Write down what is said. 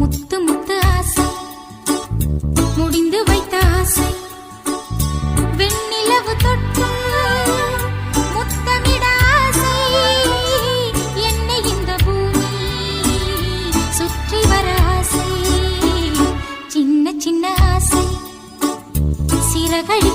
முத்து முத்து ஆசை முடிந்து வைத்த ஆசை வெண்ணிலவு தொட்டு முத்தமிட ஆசை என்னை இந்த பூமி சுற்றி வர ஆசை சின்ன சின்ன ஆசை சிறகடி